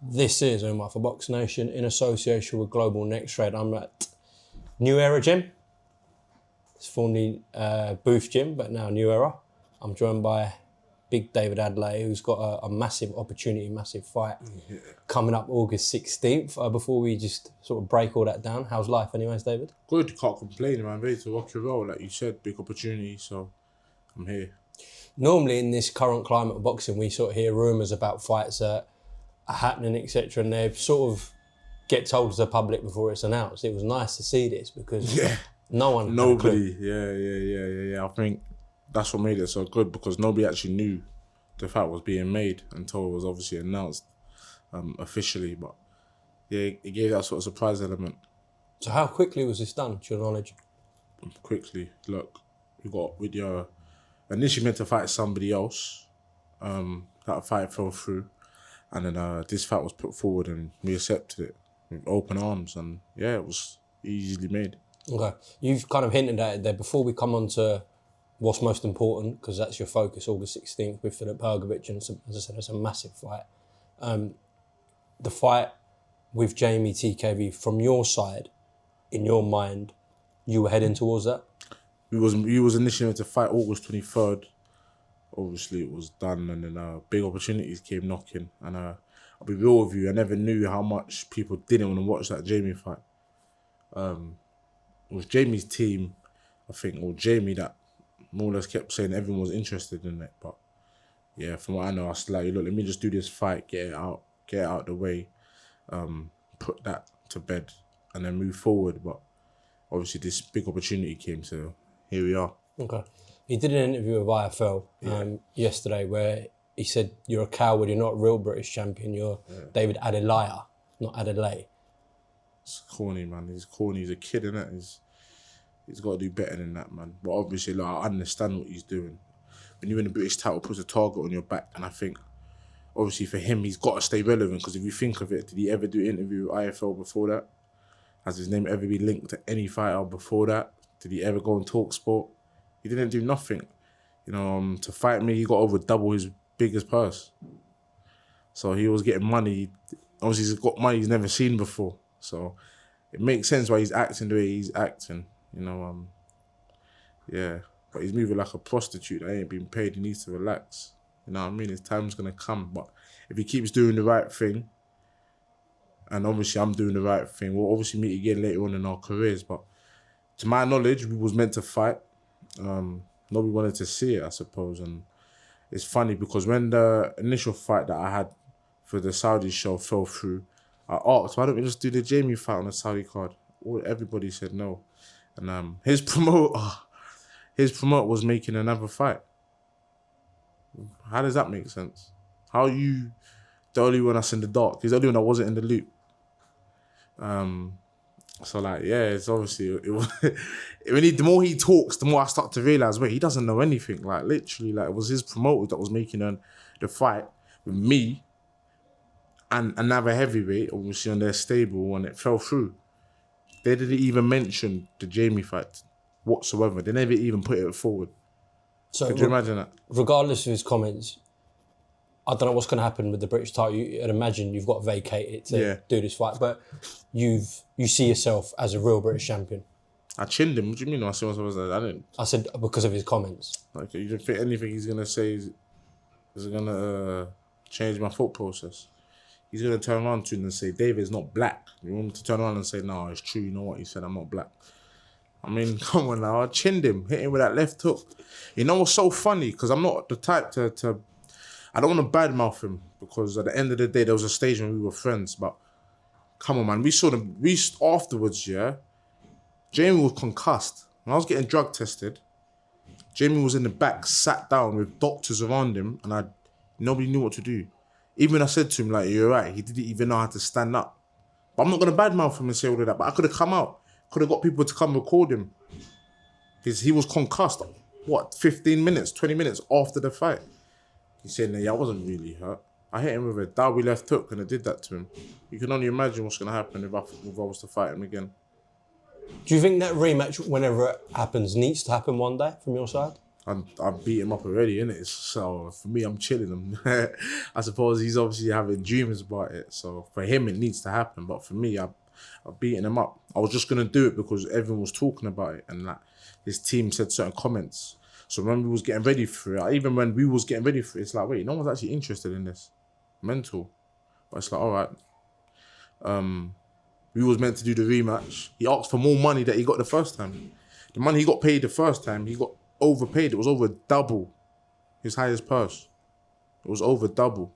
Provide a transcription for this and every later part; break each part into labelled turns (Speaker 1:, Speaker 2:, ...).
Speaker 1: This is Umar for BoxNation in association with Global Next Trade. I'm at New Era Gym. It's formerly Booth Gym, but now New Era. I'm joined by big David Adeleye, who's got a massive opportunity, massive fight coming up August 16th. Before we just sort of break all that down, how's life anyways, David?
Speaker 2: Good, can't complain, man. Ready to rock your roll, like you said, big opportunity, so I'm here.
Speaker 1: Normally in this current climate of boxing, we sort of hear rumours about fights that are happening, etc., and they sort of get told to the public before it's announced. It was nice to see this because nobody had a clue.
Speaker 2: I think that's what made it so good, because nobody actually knew the fight was being made until it was obviously announced officially. But yeah, it gave that sort of surprise element.
Speaker 1: So how quickly was this done, to your knowledge?
Speaker 2: Quickly, look, initially meant to fight somebody else. That fight fell through, and then this fight was put forward, and we accepted it with open arms, and yeah, it was easily made.
Speaker 1: Okay, you've kind of hinted at it there. Before we come on to what's most important, because that's your focus, August 16th with Filip Hrgovic, and as I said, it's a massive fight. The fight with Jeamie TKV, from your side, in your mind, you were heading towards that?
Speaker 2: We was initially meant to fight August 23rd. Obviously, it was done, and then big opportunities came knocking. And I'll be real with you, I never knew how much people didn't want to watch that Jeamie fight. It was Jamie's team, I think, or Jeamie, that more or less kept saying everyone was interested in it. But yeah, from what I know, I was like, look, let me just do this fight, get it out the way, put that to bed, and then move forward. But obviously, this big opportunity came, so here we are.
Speaker 1: Okay. He did an interview with IFL yesterday where he said, you're a coward, you're not a real British champion, you're David Adeleye, not Adeleye.
Speaker 2: It's corny, man. He's corny. He's a kid, innit? He's got to do better than that, man. But obviously, like, I understand what he's doing. When you win a British title, puts a target on your back, and I think, obviously, for him, he's got to stay relevant, because if you think of it, did he ever do an interview with IFL before that? Has his name ever been linked to any fighter before that? Did he ever go on TalkSport? He didn't do nothing. You know, to fight me, he got over double his biggest purse. So he was getting money. Obviously, he's got money he's never seen before. So it makes sense why he's acting the way he's acting. You know, yeah. But he's moving like a prostitute that ain't been paid. He needs to relax. You know what I mean? His time's going to come. But if he keeps doing the right thing, and obviously I'm doing the right thing, we'll obviously meet again later on in our careers. But to my knowledge, we was meant to fight. Nobody wanted to see it, I suppose. And it's funny because when the initial fight that I had for the Saudi show fell through, I asked, why don't we just do the Jeamie fight on the Saudi card? Everybody said no. And his promoter was making another fight. How does that make sense? How are you the only one that's in the dark? He's the only one that wasn't in the loop. So like, yeah, it's obviously, the more he talks, the more I start to realise, wait, he doesn't know anything. Like literally, like it was his promoter that was making the fight with me and another heavyweight, obviously on their stable, and it fell through. They didn't even mention the Jeamie fight whatsoever. They never even put it forward. So could you imagine that?
Speaker 1: Regardless of his comments, I don't know what's going to happen with the British title. I'd imagine you've got to vacate it to do this fight, but you see yourself as a real British champion.
Speaker 2: I chinned him. What do you mean? I see myself as I didn't.
Speaker 1: I said because of his comments.
Speaker 2: Like, you don't think anything he's going to say is going to change my thought process? He's going to turn around to him and say, David's not black. You want him to turn around and say, no, it's true. You know what? He said, I'm not black. I mean, come on now. I chinned him, hit him with that left hook. You know what's so funny? Because I'm not the type to I don't want to badmouth him, because at the end of the day, there was a stage when we were friends. But come on, man. We saw them. Afterwards, Jeamie was concussed. When I was getting drug tested, Jeamie was in the back, sat down with doctors around him, and nobody knew what to do. Even when I said to him, like, you're right, he didn't even know how to stand up. But I'm not going to badmouth him and say all of that. But I could have come out. Could have got people to come record him. Because he was concussed, 15 minutes, 20 minutes after the fight. He said, I wasn't really hurt. I hit him with a Derby left hook, and I did that to him. You can only imagine what's going to happen if I was to fight him again.
Speaker 1: Do you think that rematch, whenever it happens, needs to happen one day from your side?
Speaker 2: I've beat him up already, innit? So for me, I'm chilling him. I suppose he's obviously having dreams about it. So for him, it needs to happen. But for me, I've beaten him up. I was just gonna do it because everyone was talking about it, and like his team said certain comments. So when we was getting ready for it, even when we was getting ready for it, it's like, wait, no one's actually interested in this. Mental. But it's like, all right. We was meant to do the rematch. He asked for more money that he got the first time. The money he got paid the first time, he got overpaid. It was over double his highest purse. It was over double.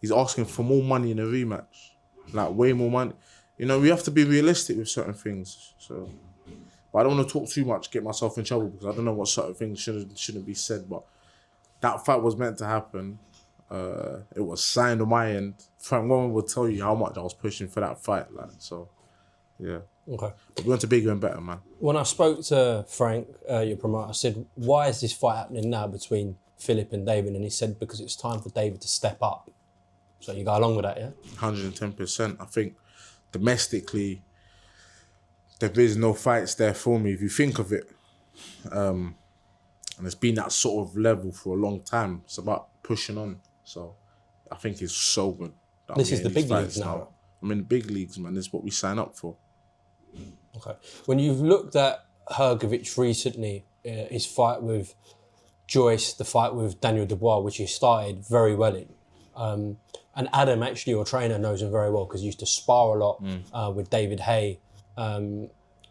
Speaker 2: He's asking for more money in a rematch. Like, way more money. You know, we have to be realistic with certain things. So, but I don't want to talk too much, get myself in trouble, because I don't know what certain things shouldn't be said. But that fight was meant to happen. It was signed on my end. Frank Warren will tell you how much I was pushing for that fight. Like, so, yeah.
Speaker 1: Okay.
Speaker 2: But we went to bigger and better, man.
Speaker 1: When I spoke to Frank, your promoter, I said, why is this fight happening now between Filip and David? And he said, because it's time for David to step up. So you go along with that, yeah?
Speaker 2: 110%. I think domestically, there is no fights there for me, if you think of it. And it's been that sort of level for a long time. It's about pushing on. So I think it's so good.
Speaker 1: This is the big leagues now.
Speaker 2: I'm in the big leagues, man. This is what we sign up for.
Speaker 1: Okay. When you've looked at Hrgovic recently, his fight with Joyce, the fight with Daniel Dubois, which he started very well in, and Adam, actually, your trainer, knows him very well because he used to spar a lot with David Hay.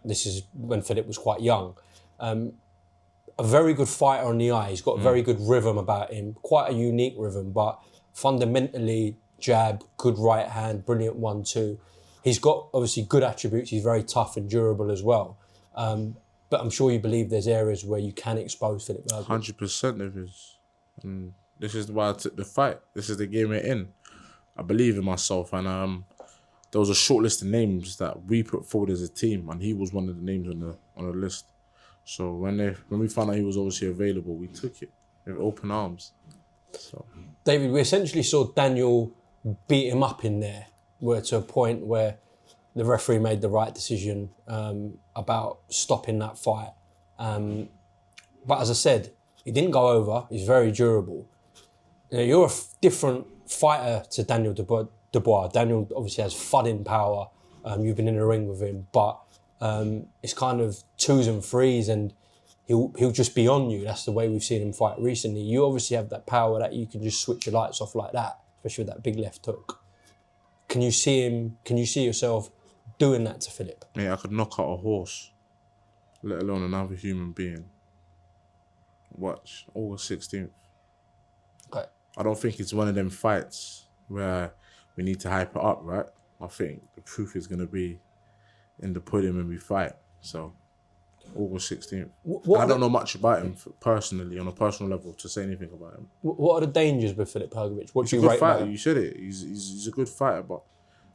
Speaker 1: This is when Filip was quite young. A very good fighter on the eye. He's got a very good rhythm about him, quite a unique rhythm, but fundamentally jab, good right hand, brilliant 1-2. He's got obviously good attributes. He's very tough and durable as well. But I'm sure you believe there's areas where you can expose Filip Hrgovic.
Speaker 2: 100% there is. And this is why I took the fight. This is the game we're in. I believe in myself, and there was a short list of names that we put forward as a team, and he was one of the names on the list. So when we found out he was obviously available, we took it with open arms. So
Speaker 1: David, we essentially saw Daniel beat him up in there. We're to a point where the referee made the right decision about stopping that fight. But as I said, he didn't go over. He's very durable. You know, you're a different fighter to Daniel Dubois. Daniel obviously has thudding power. You've been in the ring with him, but it's kind of 2s and 3s, and he'll just be on you. That's the way we've seen him fight recently. You obviously have that power that you can just switch your lights off like that, especially with that big left hook. Can you see yourself doing that to Filip?
Speaker 2: Yeah, I could knock out a horse, let alone another human being. Watch, August 16th.
Speaker 1: Okay.
Speaker 2: I don't think it's one of them fights where we need to hype it up, right? I think the proof is going to be in the pudding when we fight. So, August 16th. I don't know much about him personally, on a personal level, to say anything about him.
Speaker 1: What are the dangers with Filip Hrgovic? What do you rate
Speaker 2: fighter,
Speaker 1: him?
Speaker 2: you said it. He's a good fighter, but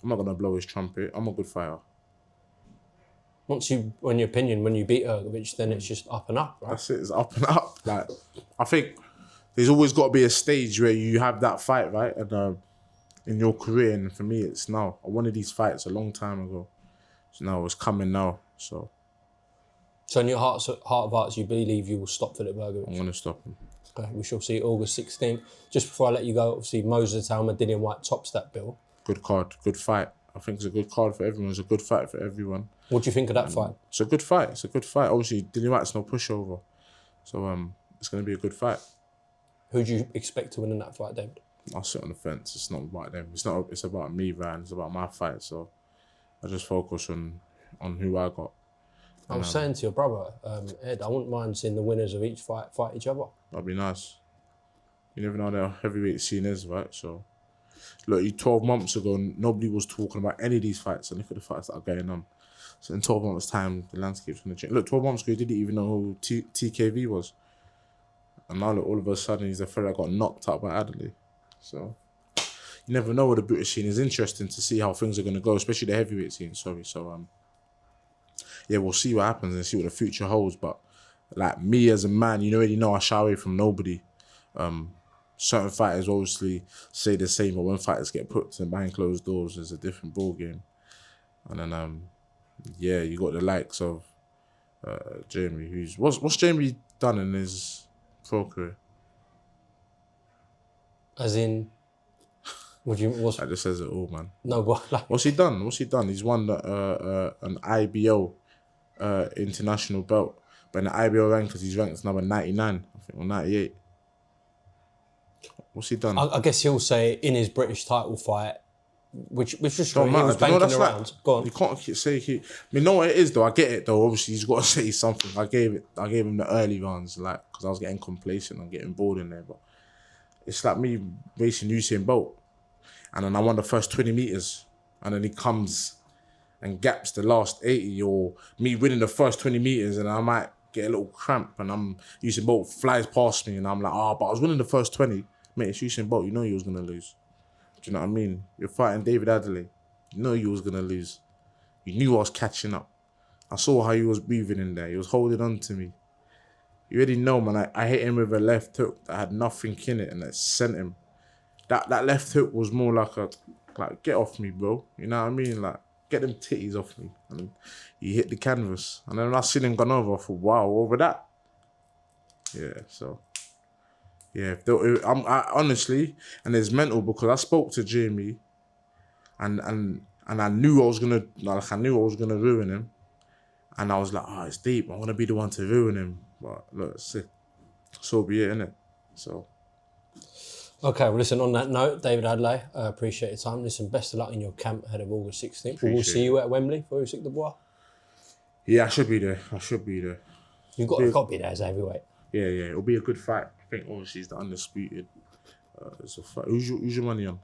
Speaker 2: I'm not going to blow his trumpet. I'm a good fighter.
Speaker 1: Once you, in your opinion, when you beat Hrgovic, then it's just up and up, right?
Speaker 2: That's it. It's up and up. Like, I think there's always got to be a stage where you have that fight, right? And in your career, and for me, it's now. I wanted these fights a long time ago. So now it's coming now. So
Speaker 1: in your heart of hearts, you believe you will stop Filip Hrgovic?
Speaker 2: I'm going to stop him.
Speaker 1: Okay, we shall see August 16th. Just before I let you go, obviously, Moses Itauma-Whyte tops that bill.
Speaker 2: Good card. Good fight. I think it's a good card for everyone. It's a good fight for everyone.
Speaker 1: What do you think of that fight?
Speaker 2: It's a good fight. It's a good fight. Obviously, Itauma-Whyte's no pushover. So it's going to be a good fight.
Speaker 1: Who do you expect to win in that fight, David?
Speaker 2: I'll sit on the fence. It's not about them. It's about me, Ryan. It's about my fight. So I just focus on who I got.
Speaker 1: I was saying to your brother, Ed, I wouldn't mind seeing the winners of each fight each other.
Speaker 2: That'd be nice. You never know how the heavyweight scene is, right? So, look, 12 months ago, nobody was talking about any of these fights, and look at the fights that are going on. So in 12 months' time, the landscape's going to change. Look, 12 months ago, he didn't even know who TKV was. And now, look, all of a sudden, he's the fella that got knocked out by Adeleye. So, you never know with the British scene. It's interesting to see how things are going to go, especially the heavyweight scene, sorry. So, yeah, we'll see what happens and see what the future holds. But, like, me as a man, you already know I shy away from nobody. Certain fighters obviously say the same, but when fighters get put behind closed doors, it's a different ball game. And then, yeah, you got the likes of Jeamie, what's Jeamie done in his Pro career.
Speaker 1: As in, what's...
Speaker 2: That just says it all, man.
Speaker 1: No, what? Like,
Speaker 2: What's he done? He's won an IBO international belt. But in the IBO rankings, he's ranked number 99, I think, or 98. What's he done?
Speaker 1: I guess he'll say in his British title fight, which was true,
Speaker 2: Don't
Speaker 1: he
Speaker 2: matter.
Speaker 1: was
Speaker 2: Do you know
Speaker 1: banking
Speaker 2: that's
Speaker 1: around.
Speaker 2: like,
Speaker 1: Go on.
Speaker 2: you can't say he. I mean, know what it is though. I get it though. Obviously, he's got to say something. I gave him the early rounds, like, because I was getting complacent and getting bored in there. But it's like me racing Usain Bolt, and then I won the first 20 meters, and then he comes and gaps the last 80, or me winning the first 20 meters, and I might get a little cramp, and Usain Bolt flies past me, and I'm like, but I was winning the first 20. Mate, it's Usain Bolt. You know you was gonna lose. Do you know what I mean? You're fighting David Adeleye. You know you was gonna lose. You knew I was catching up. I saw how he was breathing in there. He was holding on to me. You already know, man. I hit him with a left hook that had nothing in it, and it sent him. That left hook was more like get off me, bro. You know what I mean? Like, get them titties off me. And he hit the canvas. And then when I seen him gone over, I thought, wow, over that. Yeah, so. Yeah, I honestly, and it's mental because I spoke to Jeamie, and I knew I was gonna ruin him, and I was like, it's deep. I'm gonna be the one to ruin him. But look, so be it, innit? So.
Speaker 1: Okay, well, listen, on that note, David Adeleye, I appreciate your time. Listen, best of luck in your camp ahead of August 16th. We'll see you at Wembley for Usyk-Dubois.
Speaker 2: Yeah, I should be there.
Speaker 1: You've got to be there as a heavyweight.
Speaker 2: Yeah, it'll be a good fight. I think obviously he's the undisputed. It's a fight. Who's your money on?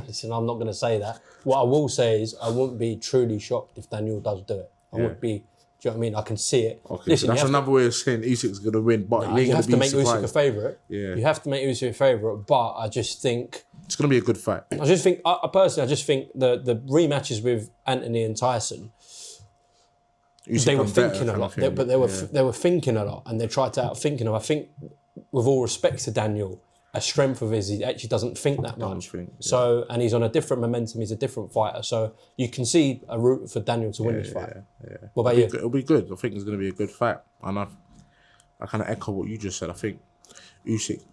Speaker 1: Listen, I'm not going to say that. What I will say is I wouldn't be truly shocked if Daniel does do it. I would be. Do you know what I mean? I can see it.
Speaker 2: Okay,
Speaker 1: listen,
Speaker 2: so that's another way of saying Usyk's going to win, but
Speaker 1: you have to make Usyk a favourite.
Speaker 2: Yeah.
Speaker 1: You have to make Usyk a favourite, but I just think...
Speaker 2: It's going to be a good fight.
Speaker 1: I personally think the rematches with Anthony and Tyson...
Speaker 2: Usyk
Speaker 1: they were thinking a lot, they were thinking a lot, and they tried to outthink him. I think, with all respect to Daniel, a strength of his, he actually doesn't think that much. So, and he's on a different momentum. He's a different fighter. So you can see a route for Daniel to win this fight.
Speaker 2: Yeah.
Speaker 1: What about you?
Speaker 2: It'll be good. I think it's going to be a good fight, and I kind of echo what you just said. I think Usyk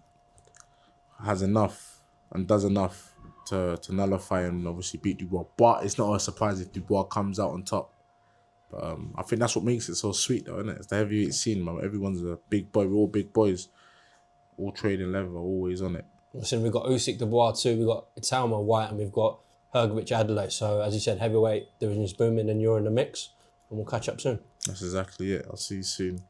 Speaker 2: has enough and does enough to nullify and obviously beat Dubois. But it's not a surprise if Dubois comes out on top. I think that's what makes it so sweet, though, isn't it? It's the heavyweight scene, man. Everyone's a big boy. We're all big boys. All trading level, always on it.
Speaker 1: Listen, we've got Usyk-Dubois too. We've got Itauma-Whyte, and we've got Hrgovic Adeleye. So, as you said, heavyweight division is booming, and you're in the mix. And we'll catch up soon.
Speaker 2: That's exactly it. I'll see you soon.